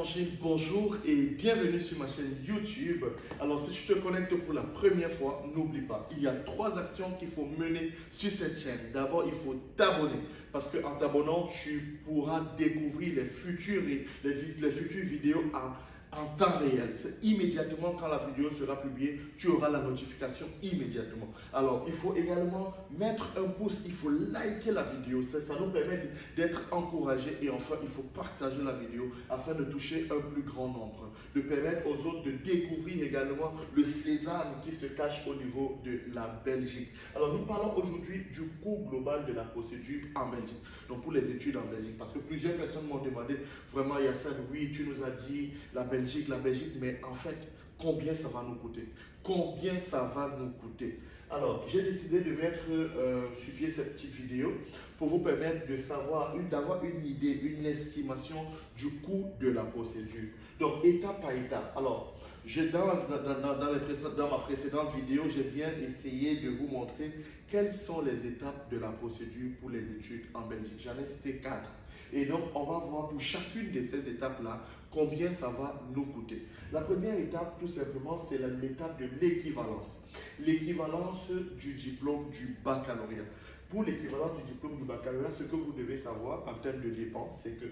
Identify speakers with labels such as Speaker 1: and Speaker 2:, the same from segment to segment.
Speaker 1: frangine, bonjour et bienvenue sur ma chaîne YouTube. Alors si tu te connectes pour la première fois, n'oublie pas, il y a 3 actions qu'il faut mener sur cette chaîne. D'abord, il faut t'abonner parce qu'en t'abonnant, tu pourras découvrir les futures vidéos en temps réel. C'est immédiatement quand la vidéo sera publiée, tu auras la notification immédiatement. Alors, il faut également mettre un pouce, il faut liker la vidéo. Ça nous permet d'être encouragés et enfin, il faut partager la vidéo afin de toucher un plus grand nombre. De permettre aux autres de découvrir également le sésame qui se cache au niveau de la Belgique. Alors, nous parlons aujourd'hui du coût global de la procédure en Belgique. Donc, pour les études en Belgique. Parce que plusieurs personnes m'ont demandé, vraiment, Yassine, oui, tu nous as dit la Belgique, mais en fait, combien ça va nous coûter? Combien ça va nous coûter? Alors, j'ai décidé de mettre sur pied cette petite vidéo pour vous permettre de savoir, d'avoir une idée, une estimation du coût de la procédure. Donc, étape par étape. Alors, dans ma précédente vidéo, j'ai bien essayé de vous montrer quelles sont les étapes de la procédure pour les études en Belgique. J'en ai cité 4. Et donc, on va voir pour chacune de ces étapes-là, combien ça va nous coûter. La première étape, tout simplement, c'est l'étape de l'équivalence. L'équivalence du diplôme du baccalauréat. Pour l'équivalence du diplôme du baccalauréat, ce que vous devez savoir en termes de dépenses, c'est que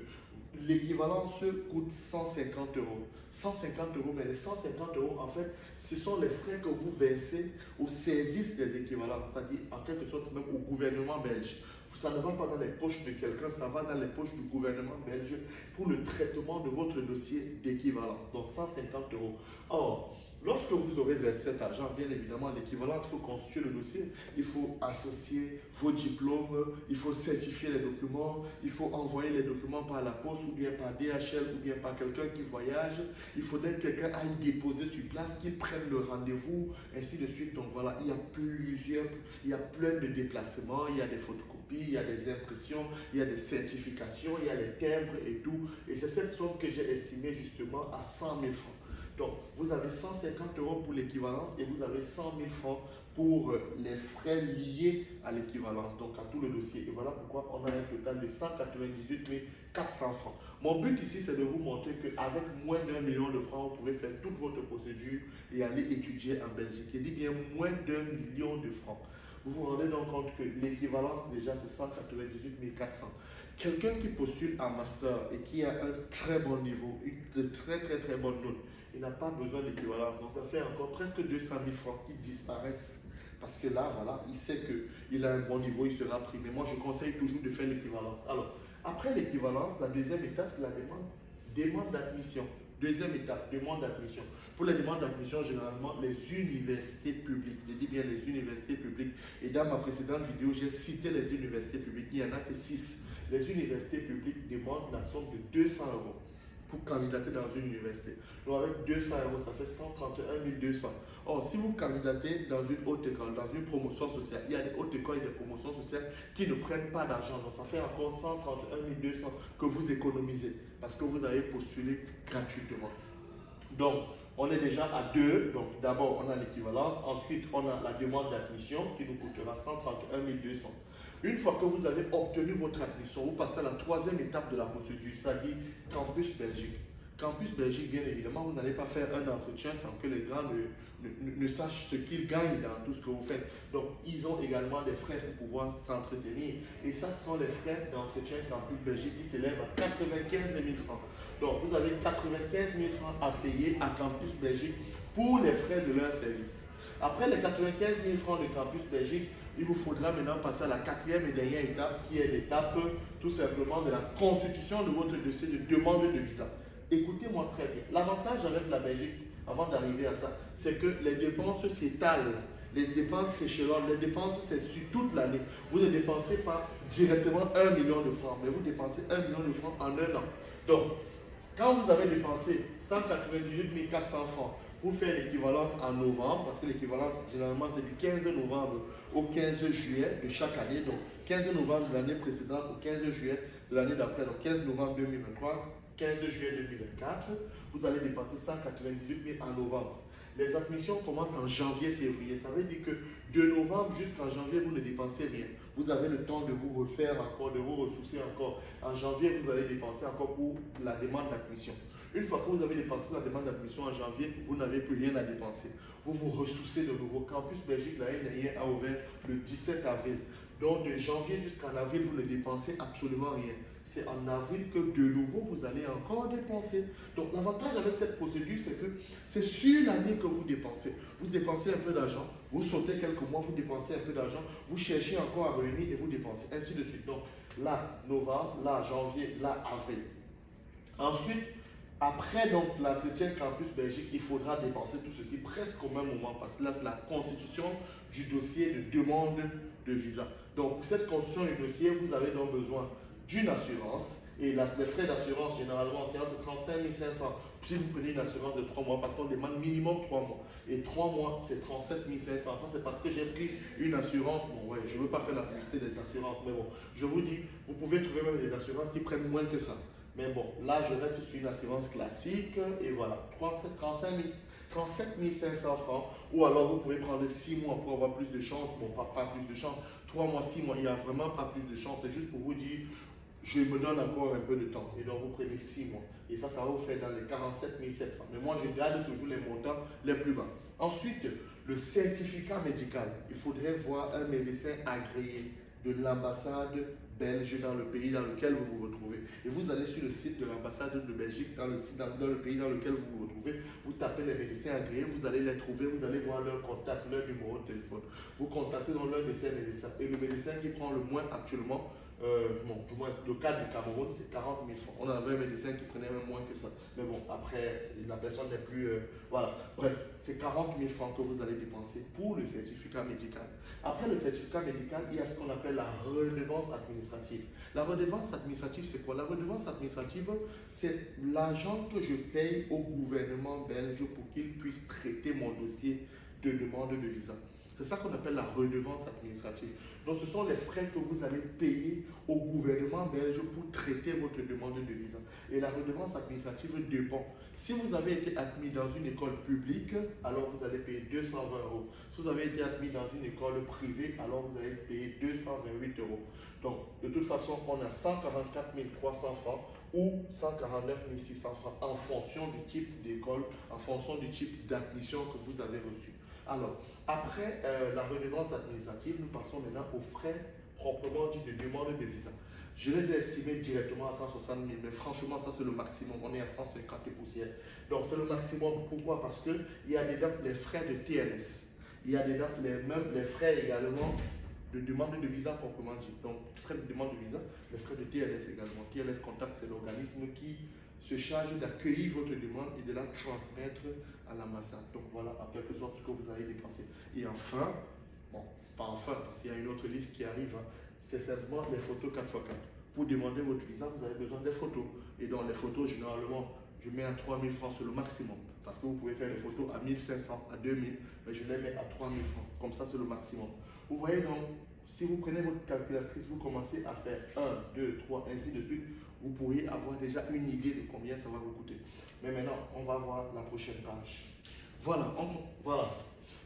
Speaker 1: l'équivalence coûte 150 euros. 150 euros, mais les 150 euros, en fait, ce sont les frais que vous versez au service des équivalences, c'est-à-dire en quelque sorte même au gouvernement belge. Ça ne va pas dans les poches de quelqu'un, ça va dans les poches du gouvernement belge pour le traitement de votre dossier d'équivalence. Donc 150 euros. Or, lorsque vous aurez versé cet argent, bien évidemment, l'équivalence, il faut constituer le dossier, il faut associer vos diplômes, il faut certifier les documents, il faut envoyer les documents par la poste ou bien par DHL ou bien par quelqu'un qui voyage. Il faudrait que quelqu'un aille déposer sur place, qu'il prenne le rendez-vous, ainsi de suite. Donc voilà, il y a plein de déplacements, il y a des photocopies, il y a des impressions, il y a des certifications, il y a les timbres et tout. Et c'est cette somme que j'ai estimée justement à 100 000 francs. Donc, vous avez 150 euros pour l'équivalence et vous avez 100 000 francs pour les frais liés à l'équivalence, donc à tout le dossier. Et voilà pourquoi on a un total de 198 400 francs. Mon but ici, c'est de vous montrer qu'avec moins d'1 million de francs, vous pouvez faire toute votre procédure et aller étudier en Belgique. Je dis bien moins d'1 million de francs. Vous vous rendez donc compte que l'équivalence déjà c'est 198 400. Quelqu'un qui postule un master et qui a un très bon niveau, une très bonne note, il n'a pas besoin d'équivalence. Donc ça fait encore presque 200 000 francs qui disparaissent. Parce que là, voilà, il sait qu'il a un bon niveau, il sera pris. Mais moi, je conseille toujours de faire l'équivalence. Alors, après l'équivalence, la deuxième étape, c'est la demande d'admission. Deuxième étape, demande d'admission. Pour les demandes d'admission, généralement, les universités publiques. Je dis bien les universités publiques. Et dans ma précédente vidéo, j'ai cité les universités publiques. Il n'y en a que 6. Les universités publiques demandent la somme de 200 euros pour candidater dans une université. Donc avec 200 euros, ça fait 131 200. Or, si vous candidatez dans une haute école, dans une promotion sociale, il y a des hautes écoles et des promotions sociales qui ne prennent pas d'argent. Donc ça fait encore 131 200 que vous économisez parce que vous avez postulé gratuitement. Donc, on est déjà à 2. Donc, d'abord, on a l'équivalence. Ensuite, on a la demande d'admission qui nous coûtera 131 200. Une fois que vous avez obtenu votre admission, vous passez à la troisième étape de la procédure, c'est-à-dire Campus Belgique. Campus Belgique, bien évidemment, vous n'allez pas faire un entretien sans que les gars ne sachent ce qu'ils gagnent dans tout ce que vous faites. Donc, ils ont également des frais pour pouvoir s'entretenir. Et ça sont les frais d'entretien Campus Belgique qui s'élèvent à 95 000 francs. Donc, vous avez 95 000 francs à payer à Campus Belgique pour les frais de leur service. Après les 95 000 francs de Campus Belgique, il vous faudra maintenant passer à la quatrième et dernière étape qui est l'étape tout simplement de la constitution de votre dossier de demande de visa. Écoutez-moi très bien. L'avantage avec la Belgique, avant d'arriver à ça, c'est que les dépenses s'étalent. Les dépenses s'échelonnent. Les dépenses, c'est sur toute l'année. Vous ne dépensez pas directement 1 million de francs, mais vous dépensez 1 million de francs en un an. Donc, quand vous avez dépensé 198 400 francs pour faire l'équivalence en novembre, parce que l'équivalence, généralement, c'est du 15 novembre au 15 juillet de chaque année. Donc, 15 novembre de l'année précédente au 15 juillet de l'année d'après. Donc, 15 novembre 2023, 15 juillet 2024, vous allez dépenser 198 000 en novembre. Les admissions commencent en janvier-février. Ça veut dire que de novembre jusqu'en janvier, vous ne dépensez rien. Vous avez le temps de vous refaire encore, de vous ressourcer encore. En janvier, vous allez dépenser encore pour la demande d'admission. Une fois que vous avez dépensé la demande d'admission en janvier, vous n'avez plus rien à dépenser. Vous vous ressourcez de nouveau. Campus Belgique, l'année dernière, a ouvert le 17 avril. Donc, de janvier jusqu'en avril, vous ne dépensez absolument rien. C'est en avril que de nouveau, vous allez encore dépenser. Donc, l'avantage avec cette procédure, c'est que c'est sur l'année que vous dépensez. Vous dépensez un peu d'argent, vous sautez quelques mois, vous dépensez un peu d'argent, vous cherchez encore à revenir et vous dépensez, ainsi de suite. Donc, là, novembre, là, janvier, là, avril. Ensuite, après donc l'entretien Campus Belgique, il faudra dépenser tout ceci presque au même moment parce que là, c'est la constitution du dossier de demande de visa. Donc, pour cette constitution du dossier, vous avez donc besoin d'une assurance. Et les frais d'assurance, généralement, c'est entre 35 500 si vous prenez une assurance de 3 mois, parce qu'on demande minimum 3 mois. Et 3 mois, c'est 37 500. Ça, c'est parce que j'ai pris une assurance. Bon, ouais, je ne veux pas faire la publicité des assurances, mais bon, je vous dis, vous pouvez trouver même des assurances qui prennent moins que ça. Mais bon, là, je reste sur une assurance classique. Et voilà, 37 500 francs. Ou alors, vous pouvez prendre 6 mois pour avoir plus de chance. Bon, pas plus de chance. 3 mois, 6 mois, il n'y a vraiment pas plus de chance. C'est juste pour vous dire, je me donne encore un peu de temps. Et donc, vous prenez 6 mois. Et ça va vous faire dans les 47 700. Mais moi, je garde toujours les montants les plus bas. Ensuite, le certificat médical. Il faudrait voir un médecin agréé de l'ambassade belge dans le pays dans lequel vous vous retrouvez. Et vous allez sur le site de l'ambassade de Belgique, dans le pays dans lequel vous vous retrouvez, vous tapez les médecins agréés, vous allez les trouver, vous allez voir leur contact, leur numéro de téléphone. Vous contactez dans leur médecin. Et le médecin qui prend le moins actuellement, bon, du moins le cas du Cameroun, c'est 40 000 francs. On avait un médecin qui prenait même moins que ça. Mais bon, après, la personne n'est plus... voilà. Bref, c'est 40 000 francs que vous allez dépenser pour le certificat médical. Après le certificat médical, il y a ce qu'on appelle la redevance administrative. La redevance administrative, c'est quoi? La redevance administrative, c'est l'argent que je paye au gouvernement belge pour qu'il puisse traiter mon dossier de demande de visa. C'est ça qu'on appelle la redevance administrative. Donc, ce sont les frais que vous allez payer au gouvernement belge pour traiter votre demande de visa. Et la redevance administrative dépend. Si vous avez été admis dans une école publique, alors vous allez payer 220 euros. Si vous avez été admis dans une école privée, alors vous allez payer 228 euros. Donc, de toute façon, on a 144 300 francs ou 149 600 francs en fonction du type d'école, en fonction du type d'admission que vous avez reçu. Alors, après la redevance administrative, nous passons maintenant aux frais proprement dit de demande de visa. Je les ai estimés directement à 160 000, mais franchement, ça c'est le maximum. On est à 150 et poussières. Donc, c'est le maximum. Pourquoi? Parce qu'il y a dedans les frais de TLS. Il y a dedans les frais également de demande de visa proprement dit. Donc, frais de demande de visa, les frais de TLS également. TLS Contact, c'est l'organisme qui se charge d'accueillir votre demande et de la transmettre à l'ambassade. Donc voilà, en quelque sorte, ce que vous allez dépenser. Et enfin, bon, pas enfin, parce qu'il y a une autre liste qui arrive, hein, c'est simplement les photos 4x4. Pour demander votre visa, vous avez besoin des photos. Et dans les photos, généralement, je mets à 3 000 francs, c'est le maximum. Parce que vous pouvez faire les photos à 1 500, à 2 000, mais je les mets à 3 000 francs. Comme ça, c'est le maximum. Vous voyez donc, si vous prenez votre calculatrice, vous commencez à faire 1, 2, 3, ainsi de suite, vous pourriez avoir déjà une idée de combien ça va vous coûter. Mais maintenant, on va voir la prochaine page. Voilà, voilà.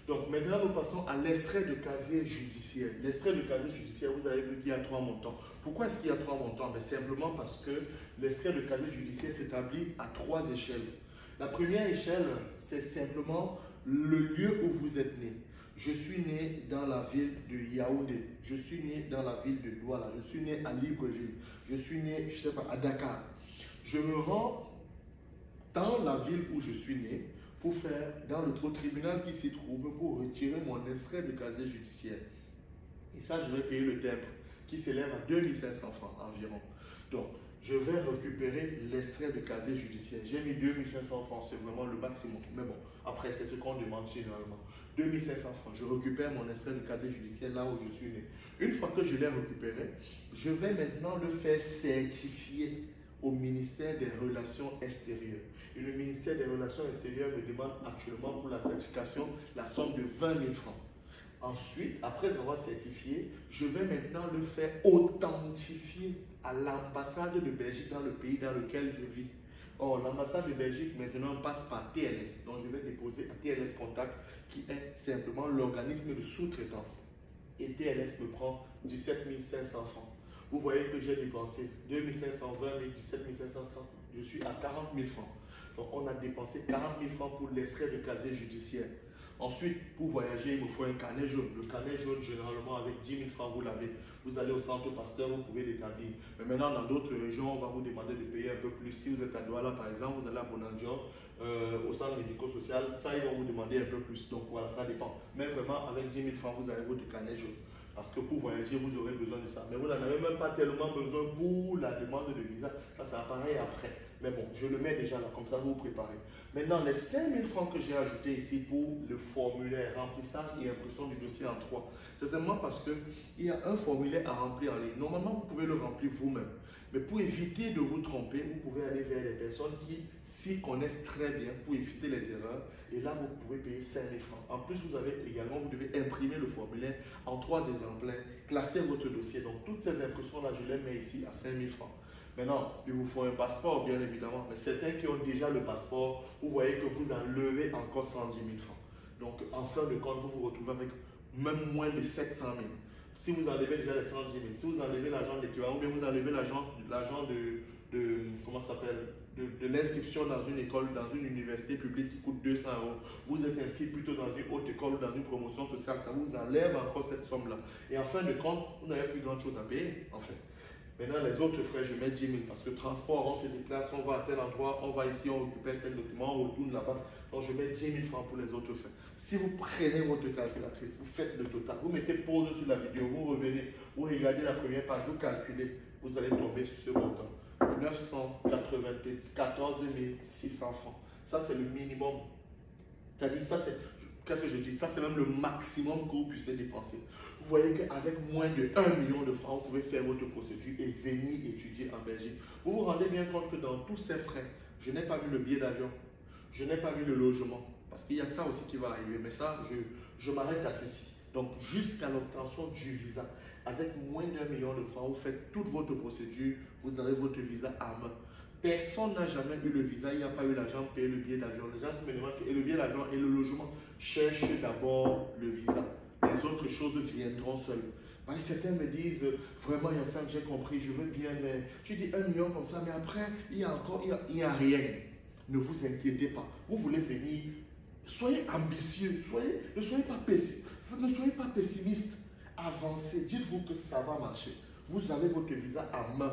Speaker 1: Donc maintenant, nous passons à l'extrait de casier judiciaire. L'extrait de casier judiciaire, vous avez vu qu'il y a 3 montants. Pourquoi est-ce qu'il y a 3 montants? Simplement parce que l'extrait de casier judiciaire s'établit à 3 échelles. La première échelle, c'est simplement le lieu où vous êtes né. Je suis né dans la ville de Yaoundé. Je suis né dans la ville de Douala. Je suis né à Libreville. Je suis né, je ne sais pas, à Dakar. Je me rends dans la ville où je suis né pour faire, au tribunal qui s'y trouve, pour retirer mon extrait de casier judiciaire. Et ça, je vais payer le timbre qui s'élève à 2 500 francs environ. Donc, je vais récupérer l'extrait de casier judiciaire. J'ai mis 2 500 francs, c'est vraiment le maximum. Mais bon, après, c'est ce qu'on demande généralement. 2 500 francs, je récupère mon extrait de casier judiciaire là où je suis né. Une fois que je l'ai récupéré, je vais maintenant le faire certifier au ministère des Relations extérieures. Et le ministère des Relations extérieures me demande actuellement pour la certification la somme de 20 000 francs. Ensuite, après avoir certifié, je vais maintenant le faire authentifier à l'ambassade de Belgique dans le pays dans lequel je vis. Or, l'ambassade de Belgique maintenant passe par TLS. Donc, je vais déposer à TLS Contact qui est simplement l'organisme de sous-traitance. Et TLS me prend 17 500 francs. Vous voyez que j'ai dépensé 2 500, 20 000, 17 500 francs. Je suis à 40 000 francs. Donc, on a dépensé 40 000 francs pour l'extrait de casier judiciaire. Ensuite, pour voyager, il me faut un carnet jaune. Le carnet jaune, généralement, avec 10 000 francs, vous l'avez. Vous allez au centre Pasteur, vous pouvez l'établir. Mais maintenant, dans d'autres régions, on va vous demander de payer un peu plus. Si vous êtes à Douala, par exemple, vous allez à Bonandior, au centre médico-social, ça, ils vont vous demander un peu plus. Donc voilà, ça dépend. Mais vraiment, avec 10 000 francs, vous avez votre carnet jaune. Parce que pour voyager, vous aurez besoin de ça. Mais vous n'en avez même pas tellement besoin pour la demande de visa. Ça apparaît après. Mais bon, je le mets déjà là, comme ça vous vous préparez. Maintenant, les 5 000 francs que j'ai ajoutés ici pour le formulaire, remplissage et impression du dossier en 3, c'est seulement parce qu'il y a un formulaire à remplir en ligne. Normalement, vous pouvez le remplir vous-même. Mais pour éviter de vous tromper, vous pouvez aller vers les personnes qui s'y connaissent très bien pour éviter les erreurs. Et là, vous pouvez payer 5 000 francs. En plus, vous avez également, vous devez imprimer le formulaire en 3 exemplaires, classer votre dossier. Donc, toutes ces impressions-là, je les mets ici à 5 000 francs. Maintenant, il vous faut un passeport, bien évidemment. Mais certains qui ont déjà le passeport, vous voyez que vous enlevez encore 110 000 francs. Donc, en fin de compte, vous vous retrouvez avec même moins de 700 000. Si vous enlevez déjà les 110 000, si vous enlevez l'argent d'équivalent, ou bien vous enlevez l'argent comment ça s'appelle, de l'inscription dans une école, dans une université publique qui coûte 200 €, vous êtes inscrit plutôt dans une haute école ou dans une promotion sociale, ça vous enlève encore cette somme-là. Et en fin de compte, vous n'avez plus grand chose à payer, en fait. Maintenant, les autres frais, je mets 10 000 parce que transport, on se déplace, on va à tel endroit, on va ici, on récupère tel document, on retourne là-bas. Donc, je mets 10 000 francs pour les autres frais. Si vous prenez votre calculatrice, vous faites le total, vous mettez pause sur la vidéo, vous revenez, vous regardez la première page, vous calculez, vous allez tomber sur ce montant. 994 600 francs. Ça, c'est le minimum. C'est-à-dire, ça, c'est. Qu'est-ce que je dis? Ça, c'est même le maximum que vous puissiez dépenser. Vous voyez qu'avec moins de 1 million de francs, vous pouvez faire votre procédure et venir étudier en Belgique. Vous vous rendez bien compte que dans tous ces frais, je n'ai pas mis le billet d'avion, je n'ai pas mis le logement. Parce qu'il y a ça aussi qui va arriver. Mais ça, je m'arrête à ceci. Donc, jusqu'à l'obtention du visa, avec moins d'1 million de francs, vous faites toute votre procédure, vous avez votre visa à main. Personne n'a jamais eu le visa, il n'y a pas eu l'argent pour payer le billet d'avion. Les gens qui me demandent et le billet d'avion et le logement, cherchez d'abord le visa. Les autres choses viendront seules. Certains me disent, vraiment, il y a ça que j'ai compris, je veux bien, mais tu dis 1 million comme ça, mais après, il n'y a rien. Ne vous inquiétez pas. Vous voulez venir, soyez ambitieux, ne soyez pas pessimiste. Avancez, dites-vous que ça va marcher. Vous avez votre visa à main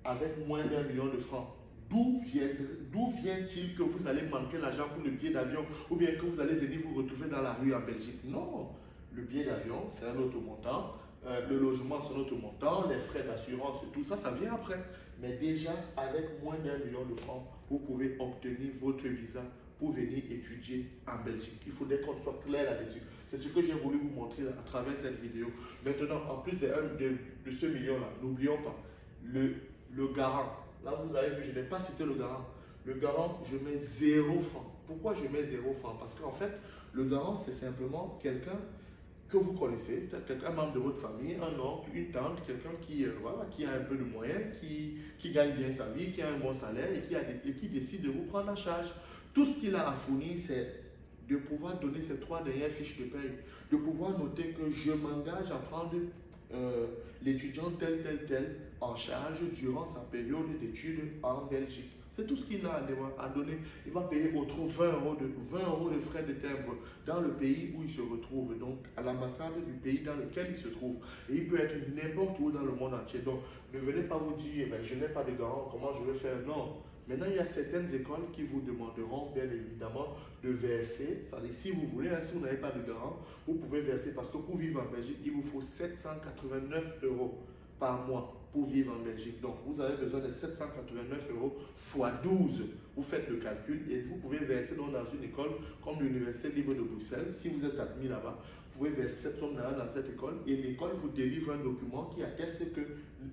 Speaker 1: avec moins d'1 million de francs. D'où vient-il que vous allez manquer l'argent pour le billet d'avion ou bien que vous allez venir vous retrouver dans la rue en Belgique? Non, le billet d'avion, c'est un autre montant. Le logement, c'est un autre montant. Les frais d'assurance et tout ça, ça vient après. Mais déjà, avec moins d'1 million de francs, vous pouvez obtenir votre visa pour venir étudier en Belgique. Il faudrait qu'on soit clair là-dessus. C'est ce que j'ai voulu vous montrer à travers cette vidéo. Maintenant, en plus de ce million-là, n'oublions pas, le garant. Là, vous avez vu, je n'ai pas cité le garant. Le garant, je mets 0 francs. Pourquoi je mets 0 francs? Parce qu'en fait, le garant, c'est simplement quelqu'un que vous connaissez, un membre de votre famille, un oncle, une tante, quelqu'un qui a un peu de moyens, qui gagne bien sa vie, qui a un bon salaire et qui décide de vous prendre en charge. Tout ce qu'il a à fournir, c'est de pouvoir donner ces 3 dernières fiches de paye, de pouvoir noter que je m'engage à prendre l'étudiant tel en charge durant sa période d'études en Belgique. C'est tout ce qu'il a à donner. Il va payer au trou 20 € de frais de timbre dans le pays où il se retrouve, donc à l'ambassade du pays dans lequel il se trouve. Et il peut être n'importe où dans le monde entier. Donc ne venez pas vous dire, je n'ai pas de garant, comment je vais faire? Non. Maintenant, il y a certaines écoles qui vous demanderont bien évidemment de verser. C'est-à-dire, si vous voulez, si vous n'avez pas de garant, vous pouvez verser parce que pour vivre en Belgique, il vous faut 789 € par mois pour vivre en Belgique. Donc, vous avez besoin de 789 € fois 12. Vous faites le calcul et vous pouvez verser dans une école comme l'Université libre de Bruxelles. Si vous êtes admis là-bas, vous pouvez verser cette somme dans cette école et l'école vous délivre un document qui atteste que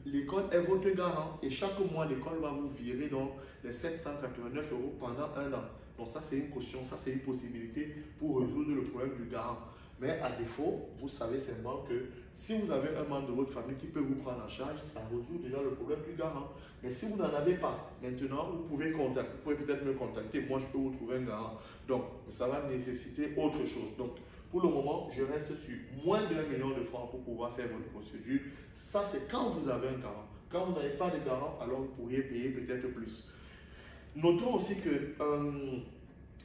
Speaker 1: l'école est votre garant. Et chaque mois, l'école va vous virer donc les 789 € pendant 1 an. Donc, ça, c'est une caution, ça, c'est une possibilité pour résoudre le problème du garant. Mais à défaut, vous savez simplement que si vous avez un membre de votre famille qui peut vous prendre en charge, ça résout déjà le problème du garant. Mais si vous n'en avez pas, maintenant, vous pouvez peut-être me contacter. Moi, je peux vous trouver un garant. Donc, ça va nécessiter autre chose. Donc, pour le moment, je reste sur moins d'1 million de francs pour pouvoir faire votre procédure. Ça, c'est quand vous avez un garant. Quand vous n'avez pas de garant, alors vous pourriez payer peut-être plus. Notons aussi que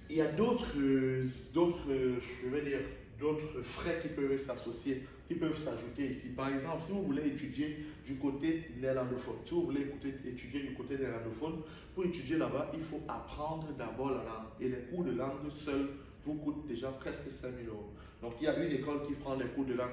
Speaker 1: il y a je vais dire, d'autres frais qui peuvent s'associer, qui peuvent s'ajouter ici. Par exemple, si vous voulez étudier du côté néerlandophone, si vous voulez étudier du côté néerlandophone, pour étudier là-bas, il faut apprendre d'abord la langue. Et les cours de langue seuls vous coûtent déjà presque 5 000 euros. Donc, il y a une école qui prend les cours de langue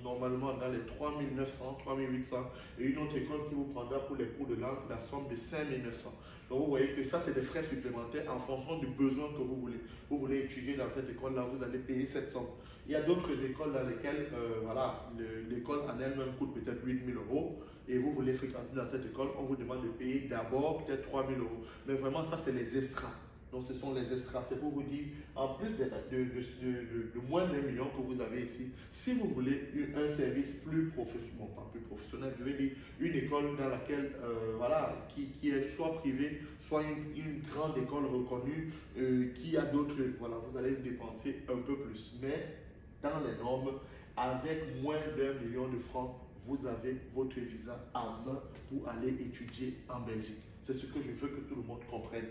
Speaker 1: normalement dans les 3 900, 3 800 et une autre école qui vous prendra pour les cours de langue la somme de 5 900. Donc, vous voyez que ça, c'est des frais supplémentaires en fonction du besoin que vous voulez. Vous voulez étudier dans cette école-là, vous allez payer cette somme. Il y a d'autres écoles dans lesquelles voilà, l'école en elle-même coûte peut-être 8 000 euros et vous voulez fréquenter dans cette école, on vous demande de payer d'abord peut-être 3 000 euros. Mais vraiment, ça, c'est les extras. Donc, ce sont les extras. C'est pour vous dire, en plus de moins d'1 million que vous avez ici, si vous voulez un service plus professionnel, bon, pas plus professionnel, je vais dire une école dans laquelle, voilà, qui est soit privée, soit une grande école reconnue, qui a d'autres, voilà, vous allez dépenser un peu plus. Mais dans les normes, avec moins d'1 million de francs, vous avez votre visa en main pour aller étudier en Belgique. C'est ce que je veux que tout le monde comprenne.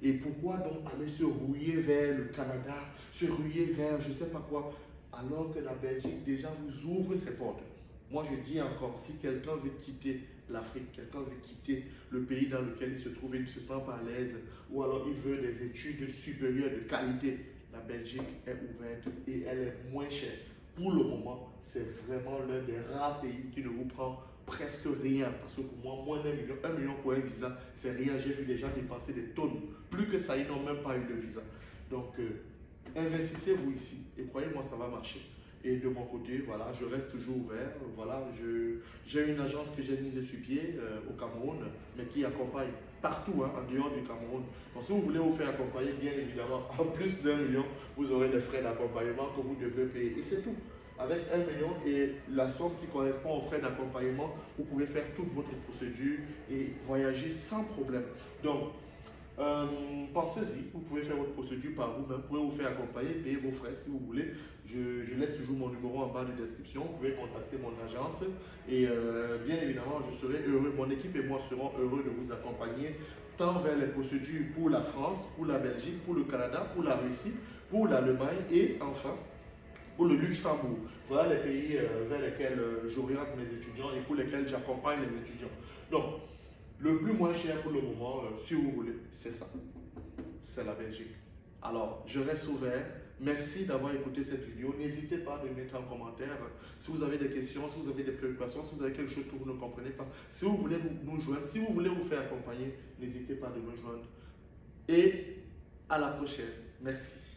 Speaker 1: Et pourquoi donc aller se rouiller vers le Canada, se rouiller vers je ne sais pas quoi, alors que la Belgique déjà vous ouvre ses portes. Moi je dis encore, si quelqu'un veut quitter l'Afrique, quelqu'un veut quitter le pays dans lequel il se trouve et il ne se sent pas à l'aise, ou alors il veut des études supérieures de qualité, la Belgique est ouverte et elle est moins chère. Pour le moment, c'est vraiment l'un des rares pays qui ne vous prend presque rien. Parce que pour moi, moins d'1 million pour un visa, c'est rien. J'ai vu des gens dépenser des tonnes. Plus que ça, ils n'ont même pas eu de visa. Donc, investissez-vous ici et croyez-moi, ça va marcher. Et de mon côté, voilà, je reste toujours ouvert. Voilà, j'ai une agence que j'ai mise sur pied au Cameroun, mais qui accompagne partout, hein, en dehors du Cameroun. Donc, si vous voulez vous faire accompagner, bien évidemment, en plus d'1 million, vous aurez des frais d'accompagnement que vous devrez payer. Et c'est tout. Avec 1 million et la somme qui correspond aux frais d'accompagnement, vous pouvez faire toute votre procédure et voyager sans problème. Donc, pensez-y, vous pouvez faire votre procédure par vous-même, vous pouvez vous faire accompagner, payer vos frais si vous voulez. Je laisse toujours mon numéro en bas de description, vous pouvez contacter mon agence et bien évidemment, je serai heureux, mon équipe et moi serons heureux de vous accompagner tant vers les procédures pour la France, pour la Belgique, pour le Canada, pour la Russie, pour l'Allemagne et enfin pour le Luxembourg. Voilà les pays vers lesquels j'oriente mes étudiants et pour lesquels j'accompagne les étudiants. Donc, le plus moins cher pour le moment, si vous voulez, c'est ça. C'est la Belgique. Alors, je reste ouvert. Merci d'avoir écouté cette vidéo. N'hésitez pas à me mettre en commentaire si vous avez des questions, si vous avez des préoccupations, si vous avez quelque chose que vous ne comprenez pas. Si vous voulez nous joindre, si vous voulez vous faire accompagner, n'hésitez pas à me joindre. Et à la prochaine. Merci.